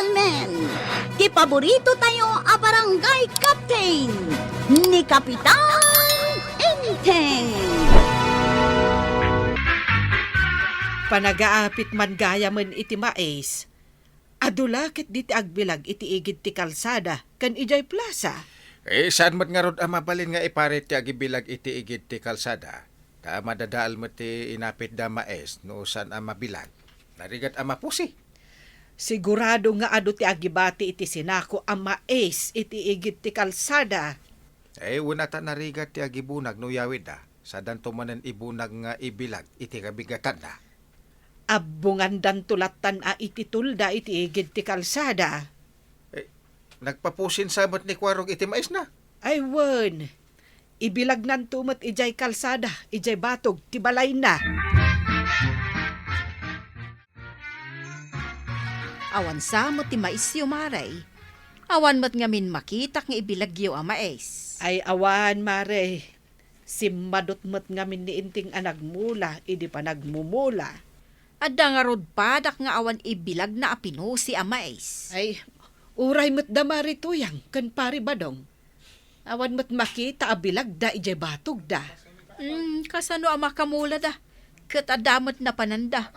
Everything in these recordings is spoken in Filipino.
gentlemen, ti paborito tayo a barangay captain ni Kapitan Enteng. Panagaapit man gaya man iti mais. Adulakit di ti agbilag iti igid ti kalsada kan ijay plaza. Saan mat nga rod mabalin nga iparit ti agibilag iti igid ti kalsada. Ta madadaal mo ti inapit da maes no saan mabilag. Narigat mapusi. Sigurado nga adu ti agibati iti sinako ang mais iti igid ti kalsada. Una ta narigat ti agibunag no yawid da. Sa danto manen ibunag nga ibilag iti kabigatan da. Abungan dan tulatan a iti tulda iti igid ti kalsada. Nagpapusin sabot ni Kwarog iti mais na. Ay wen, ibilag nan tumat ijay kalsada, ijay batog, ti balay na. Awan sa mo ti mais yu maray. Awan mat ngamin makitak nga ibilagyo a mais. Ay awan mare, simmadot mat ngamin ni inting anagmula, idi pa nagmumula. Adda nga rod padak nga awan ibilag na apinusi a mais. Ay, uray mat da marituyang, kan pari badong. Awan mat makita abilag da ijay batog da. Kasano ang makamula da? Kat adamot na pananda.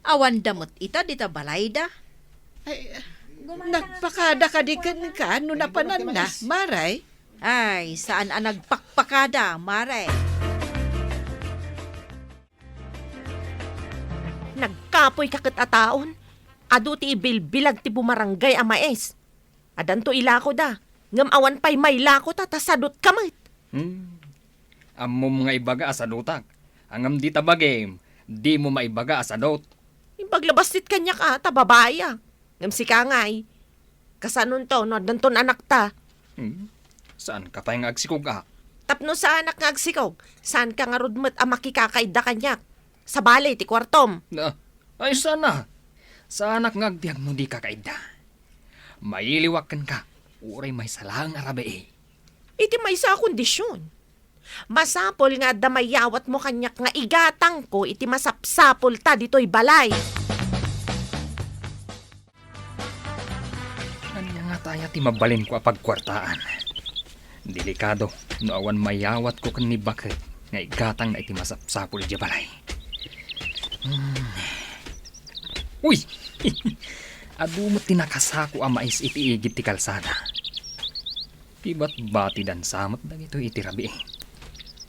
Awan damot ita dita balay da. Ay, nagpakada ka di ka, no napanan na, maray. Ay, saan ang nagpakpakada, mare? Nagkapoy kakit ataon. Adu ti ibilbilag ti bumarangay a maes. Adan to ilako da. Ngam awan pa'y may lako ta, tasadot kamit. Amo mga ibaga asadotak. Angam di tabagem, di mo maibaga asadot. Ibaglabasit kanya ka, ta babaya. Ngam si kangay. Kasanon to, no, danton anak ta. Saan ka pa yung agsikog ah? Tapno sa anak nga agsikog. Saan ka nga rudmat a makikakaida kanyak? Sa balay, ti kwartom. Ay sana. Sa anak nga agbiag mo di kakaida. Mailiwakan ka. Uray may salang arabe eh. Iti may sa kondisyon. Masapol nga damayawat mo kanyak nga igatang ko iti masapsapol ta dito'y balay. Kanya nga tayo ti mabalin ko apagkwartaan. Delikado, no awan mayawat ko kan ni bakit nga igatang na iti masapsapol di balay. Uy! Adu mo tinakasako ang mais iti igit ti kalsada. Tibat bati dan samat na ito iti rabi.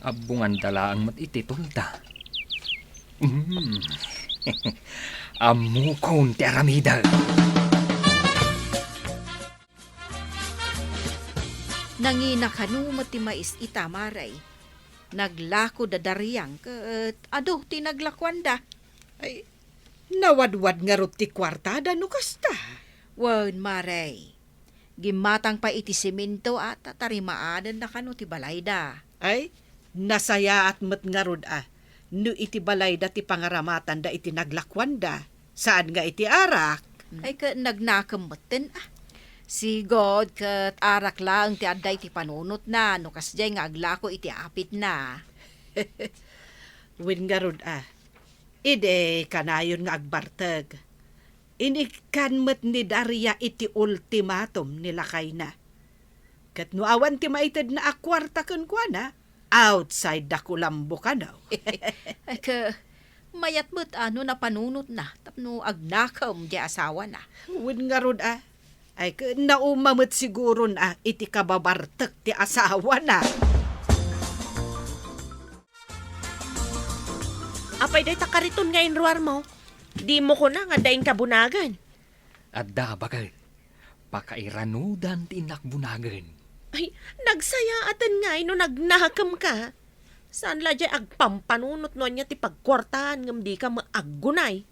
Abungan dalaang mat iti tulda. Amukon ti aramida. Nangina kanumat ti mais ita, maray. Naglako da dariyang kat ado tinaglakwanda. Ay, nawadwad nga rot ti kwartada no kasta. Wan, maray. Gimatang pa iti simento at tarimaanan na kano ti balayda. Ay, nasaya at mat nga rod no iti balay da ti pangaramatan da iti naglakwanda. Saan nga iti arak? Ay ka nagnakamutin Si God kat arak lang ti aday ti panunot na no kasjay nga aglako iti apit na. Win nga rod ide kanayon nga agbartag. Inikan met ni Daria iti ultimatum nila kay na. Kat no awan ti maited na akwarta kun kwa na, outside da kulambo ka daw. Ay ka mayat mo't na panunot na tapno agnakam di asawa na. Win nga rod ay naumamot siguro na iti kababartek ti asawa na. Apay day takariton ngayon ruwar mo. Di mo ko na nga daing kabunagan. Adda bagay. Pakairanudan ti nakbunagan. Ay, nagsaya atan ngay no nagnahakam ka. Saan la jay agpampanunot no niya ti pagkwartahan ngam di ka maaggunay.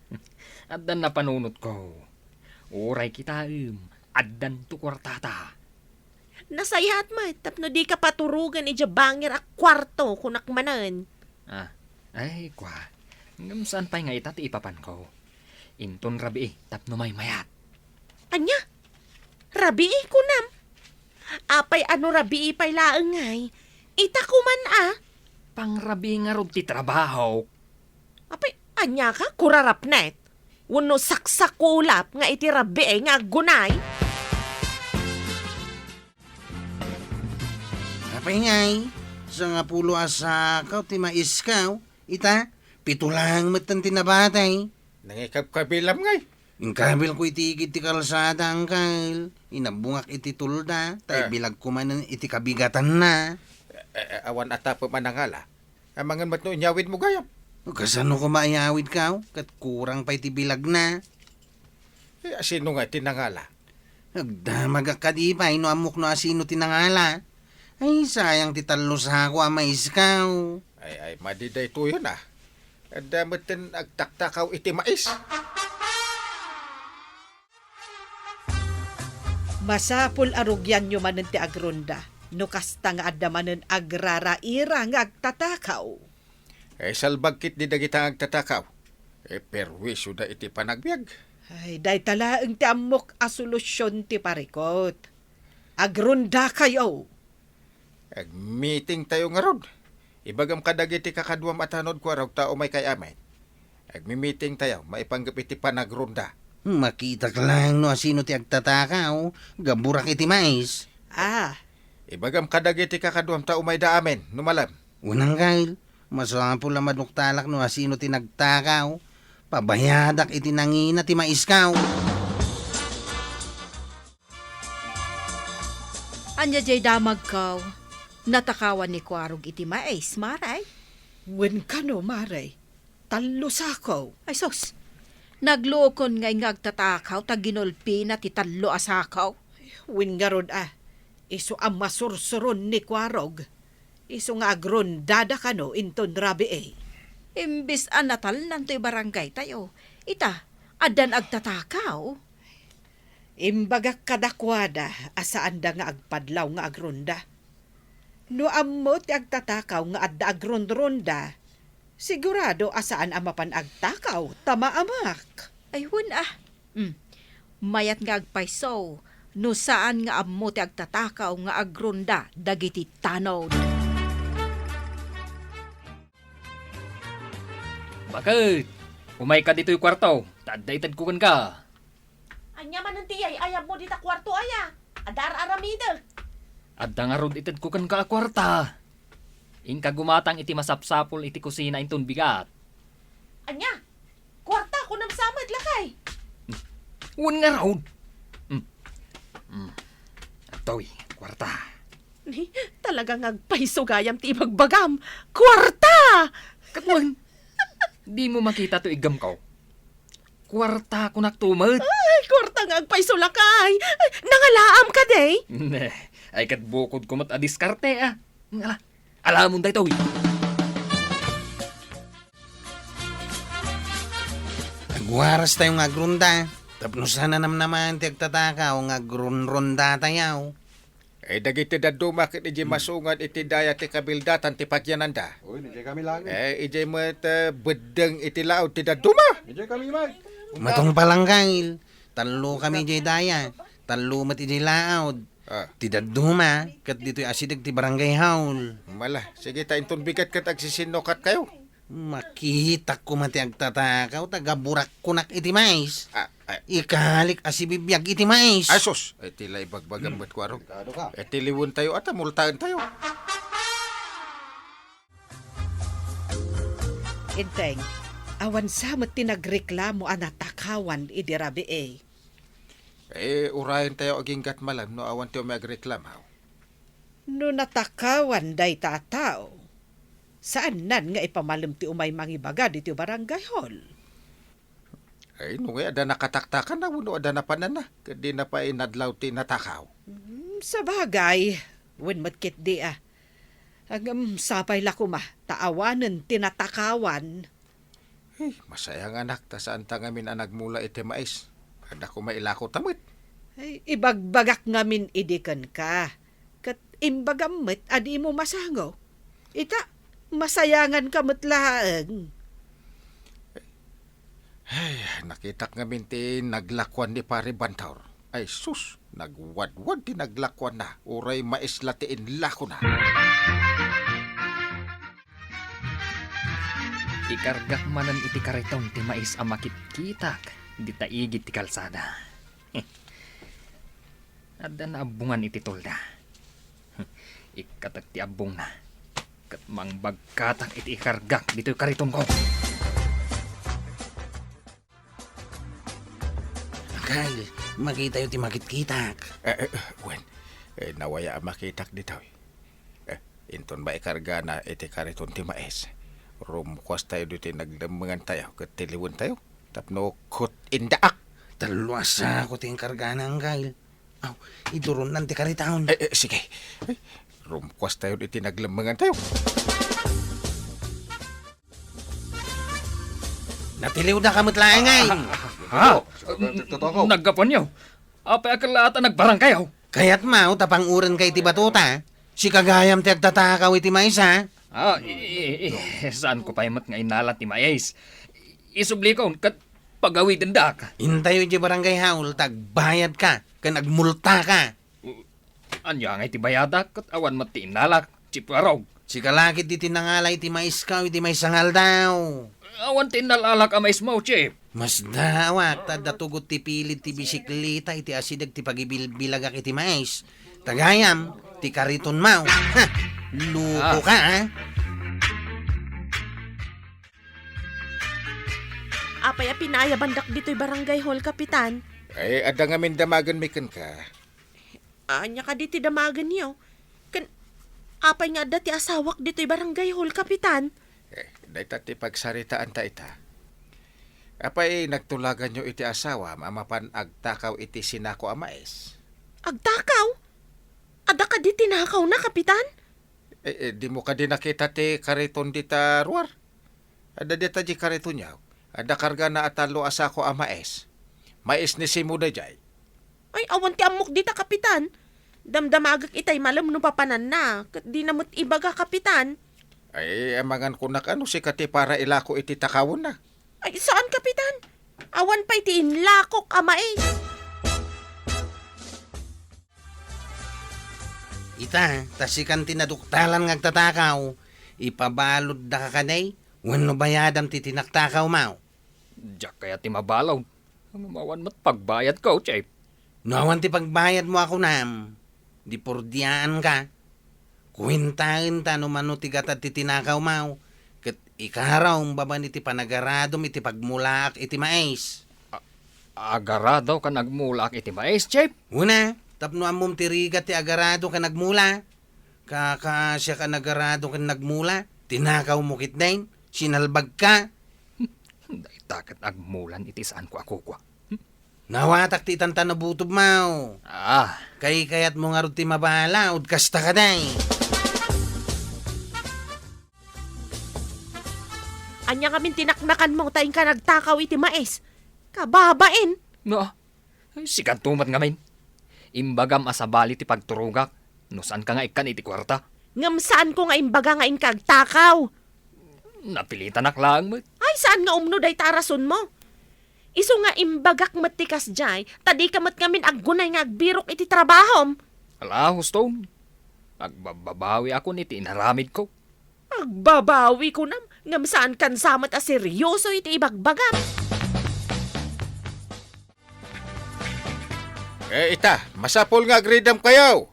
Addan na panunot ko. Uray kita addan tu kwartata. Nasayat mo, tapno di ka paturugan ija bangir a kwarto kunak manan. Ay kwa. Ngam saan pa'y nga itati ipapan ko. Inton rabi tapno may mayat. Anya? Rabi kunam. Apay ano rabi pa'y laengay. Ita kuman Pang rabi nga rod ti trabaho. Apay, anya ka? Kurarap net. Uno saksakulap nga iti rabi nga gunay. Apay ngay, sa nga pulo asakaw, ti maiskaw, ita, pitulang matan tinabatay. Nangikab-kabilam ngay. Yung kabil ko itigit ti kalsada ang kail, inabungak iti tulda, tay bilag kumanan iti kabigatan na. Awan ata pa manangala. Amangan mat no inyawid mo gayam. Kasano ko maayawid ka, kat kurang pa iti bilag na. Sino nga tinangala? Agdamag ka di pa, ino amok no asino tinangala. Ay, sayang ti talos ako amaiskaw. Ay, madiday to yun ah. At damatin agtaktakaw iti mais. Masapul arugyan nyo manen ti agronda. No kasta nga adamanen agraraira nga agtatakaw. Salbagkit di dagita agtatakaw. Perwisyo da iti panagbiag. Ay, day talaang ti amok a solusyon ti parikot. Agronda kayo. Ag-meeting tayo nga rod. Ibagam kadagiti kakadwam at hanod ko araw tao may kayamin. Ag-meeting tayo, maipanggap iti panagronda. Makita ka lang no asino ti agtatakaw, gaburak iti mais. Ibagam kadagiti kakadwam tao may daamin, numalam. Unang kail, masapul na maduktalak no asino ti nagtakaw, pabayadak iti nangina ti maiskaw. Anya jay damag kaw. Natakawan ni Kwarog iti mais, maray. Wen ka no, maray. Talo sakaw. Ay sos, nagluokon ngay ngagtatakaw, taginulpi na ti talo asakaw. Wen nga rod Iso ang masursuron ni Kwarog. Iso nga agrondada ka no, inton rabi Imbis natal nanto'y barangay tayo. Ita, adan agtatakaw. Imbagak kadakwada, asaan da nga agpadlaw nga agronda. No ammo ti agtatakaw nga adda agrondronda, sigurado asaan amapan agtakaw, tama amak. Ayun Mayat nga agpayso, no saan nga ammo ti agtatakaw nga agronda, dagiti tanod. Bakit? Umay ka dito'y kwarto. Tadaytad ko ka. Anya man ang tiyay, ayab mo dita kwarto aya. Adar aramida. Adda nga rod itad ko ka kwarta. Ingka gumatang iti masapsapol iti kusina inton bigat. Anya, kwarta ko nam samad lakay. Un nga rod. Atoy, kwarta. Talagang agpaiso gayam ti ibagbagam. Kwarta! Katwan, di mo makita to igam ko. Kwarta ko naktumad. Ay, kwarta nga agpaiso lakay. Ay, nangalaam ka day. Ay katbukod ko mat adiskarte Alamon da ito. Agwaras tayo nga agrunda. Tapos sana naman ti agtatakaw nga agronronda tayo. Dagiti dadumak iti masungan iti daya ti kabildatan ti pagyananda. Hindi kami lang. Iti mat bedeng iti laod ti daduma. Hindi kami mag. Matong palanggail. Talo kami di daya. Talo mat iti laod. Ti daduma. Kat dito'y asidag ti barangay haul. Mala, sige ta inton bigat kat agsisinokat kayo. Makita ko mati agtatakaw. Tagaburak kunak iti mais. Ikalik asibibiyag iti mais. Asos, tila ibagbagam bat ko araw. Tiliwon tayo at multaan tayo. Inteng, awan samot tinagreklamo anatakawan idirabi Urayan tayo aging gat malam no awan tayo magreklamaw. No natakawan day tatao, saan nan nga ipamalim ti umay mangibaga dito barangay hall? Nung ada nakataktakan na, no ada napanan na. Kadi na pa inadlaw ti natakaw. Sa bagay, wen matkit di sapay lakuma, taawanan tinatakawan. Masayang anak, ta saan ta ngamin ang nagmula iti mais. Kada ko mailako tamit. Ibagbagak ngamin idikan ka. Kat imbagamit, adi mo masango. Ita, masayangan ka matlaang. Nakitak ngamin ti naglakwan ni pare Bantaur. Ay sus, nagwadwad ti naglakwan na. Uray mais latiin lako na. Ikargak manan iti kariton ti mais a makitkitak, di taigid ti kalsada. Adda na abungan iti tolda. Ikatag ti abong na. Kat mangbagkatak iti ikargak dito'y kariton ko. Kyle, makita yun ti makitkitak. Wen, nawaya makitak dito. Inton ba ikarga na iti kariton ti mais. Rumkwas tayo dito nagdamangan tayo. Katiliwan tayo. Tapno kut indaak. Talwasa ko ti karga ng Kyle. Aw, iduron nanti karitaon. Sige. Rumkwas tayo dito naglamangan tayo. Natiliw na kamot lang ngay. Ha? Naggapan niyo. Apay akalata nagbarang kayo. Kaya't mau tapang uran kay ti batuta. Si kagayam ti agtatakaw iti mais ha. Saan ko pa imat nga inalat ni Mayes? Isubli ko, kat pagawi dendak. Intayo iti barangay haul, tagbayad ka, ka nagmulta ka. Anya nga iti bayadak, kat awan mat ti inalak, chiparog. Si kalakit iti nangalay iti mais ka, iti mais sangal daw. Awan ti inalalak a mais mo, chip. Mas dawat, tadatugot ti pilit ti bisikleta, iti asidag ti pagibilbilagak iti mais. Tagayam, ti kariton mau. Ha! Luko ka ha? Apay a pinayabandak dito'y barangay hall, Kapitan. Ada nga min damagan mikan ka. Anya ka diti damagan niyo. Apay nga dati asawak dito'y barangay hall, Kapitan. Daita ti pagsaritaan ta ita. Apay nagtulagan nyo iti asawa, mamapan agtakaw iti sinako a mais. Agtakaw? Ada ka diti nakaw na, Kapitan? Di mo ka din nakita ti kariton dita ruar. Ada dita di kariton niya. Ada karga na atalo asako a mais. Mais ni Simuda jay. Ay, awan ti amok dita, Kapitan. Damdamagak itay malam no papanan na. Kat di namot ibaga, Kapitan. Ay, amangan ko ano si kati para ilako iti takawon na. Ay, saan, Kapitan? Awan pa iti inlakok amais. Ita, tasikan tinaduktalan ngagtatakaw. Ipabalod da ka kanay, wano bayadam ti tinaktakaw mau. Diyak kaya ti mabalaw. Ang mawan mat pagbayad ko, chip. Nawan ti pagbayad mo ako nam. Di pordiyaan ka. Kuwintain ta no mano ti gatad ti tinakaw mau. Kat ikaraw baban iti panagaradom iti pagmulak iti mais. Agarado ka nagmulak iti mais, chip. Una, tapno amom ti rigat ti agarado ka nagmula. Kaka siya ka nagarado ka nagmula. Tinakaw mo kitnain. Sinalbag ka. Day takat agmulan iti saan ko ako kwa. Nawatak ti tanta na butob mau. Kay kayat mo nga rin ti mabala. Udkasta ka day. Anya kami tinaknakan mo tayong ka nagtakaw iti mais. Kababain. No, sikat tumat nga min. Imbagam asabali ti pagturugak. No saan ka nga ikan iti kwarta? Ngam saan ko nga imbaga nga inkagtakaw. Napilitan aklang mo. Ay, saan nga umno day tarason mo? Iso nga imbagak matikas jay, tadi kamat ngamin aggunay nga agbirok iti trabahom. Ala, Stone. Agbabawi ako niti inaramid ko. Agbabawi ko nam, ngam saan kan samat a seryoso iti ibagbagam. Ita, masapol nga agridam kayo.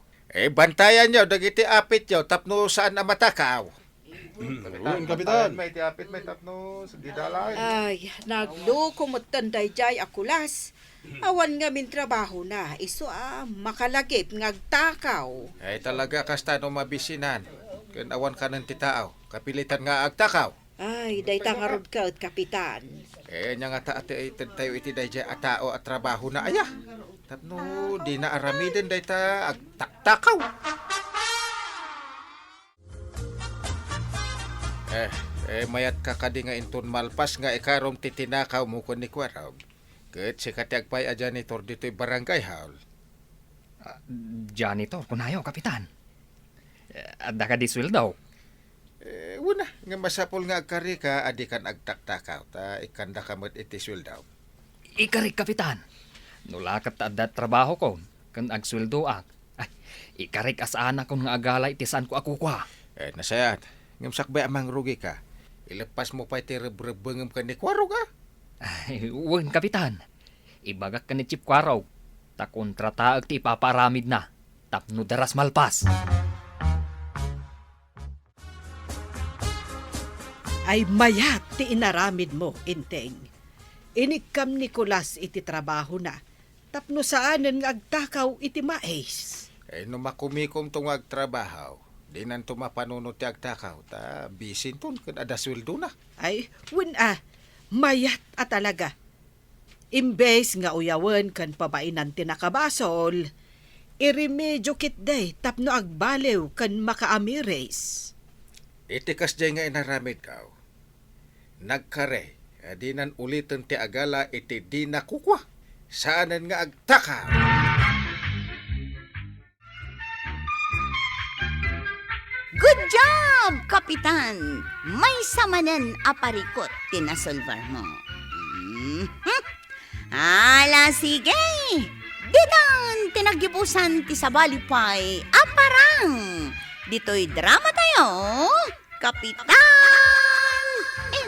Bantayan nyo, dagiti apit nyo, tapno saan na matakaw. Kapitan. May tiapit, may tapno, sa didalay. Ay, nagloko mo tanday jay akulas. Awan nga min trabaho na, iso makalagip ngagtakaw. Ay talaga kasta no mabisinan. Kanawan ka ng titaaw, kapilitan nga agtakaw. Ay, day tangarod ka at kapitan. Nya nga tayo iti day jay atao at trabaho na aya. Tapno, di na aramiden day ta agtaktakaw. Mayat ka kadi nga inton malpas nga ikarom titinakaw mo kun ni Kwaraw. Ket si katiagpay a janitor dito'y barangay haul. Janitor, kunayo, Kapitan. Adda ka diswil daw. Una, nga masapol nga agkari ka, adi kan agtaktakaw, ta ikanda ka mo't itiswil daw. Ikarik, Kapitan. Nulakat adda trabaho ko, kan agsweldo ak. Ay, ikarik asaan akong nga agala itisan ko ako kwa. Nasayat, ngamsakbay amang rugi ka. Ilepas mo pa iti rebrebengem ka ni Kwaro ka. Ay, uwan, Kapitan. Ibagak ka ni Chip Kwaraw. Ta kontrataag ti ipaparamid na. Tapno daras malpas. Ay mayat ti inaramid mo, Inteng. Inikam Nicolas iti trabaho na. Tapno saanen nga agtakaw iti maes. No makumikom tong agtrabaho. Di nan tumapanunot ti agtakaw. Ta bisin ton ken ada sweldo na. Ay, mayat a talaga. Imbes nga uyawan kan pabainan ti nakabasol, irimedyo kit day tapno agbalew kan makaamires. Iti kasjay nga inaramid kaw. Nagkare, di nan ulitin ti agala iti di nakukwa. Saanan nga agtakaw. Good job, Kapitan! May samanen aparikot tinasolvar mo. Ala, sige! Ditan tinagibusan ti sabalipay aparang! Dito'y drama tayo, Kapitan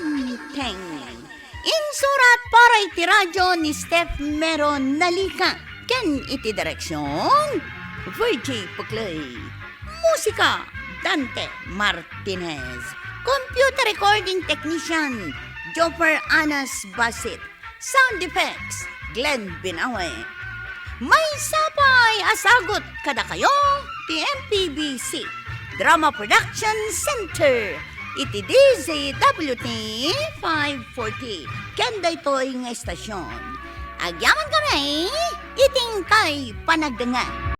Inteng. Insurat para iti radyo ni Steph Meron Nalika. Ken iti direksyon, Virgie Puclay. Musika, Dante Martinez. Computer recording technician, Jopper Anas Basit. Sound effects, Glenn Binawe. May sapay asagot kada kayo, ti MPBC Drama Production Center. Iti DZWT 540. Kenda ito'y nga estasyon. Agyaman kami, iting kay panagdangan.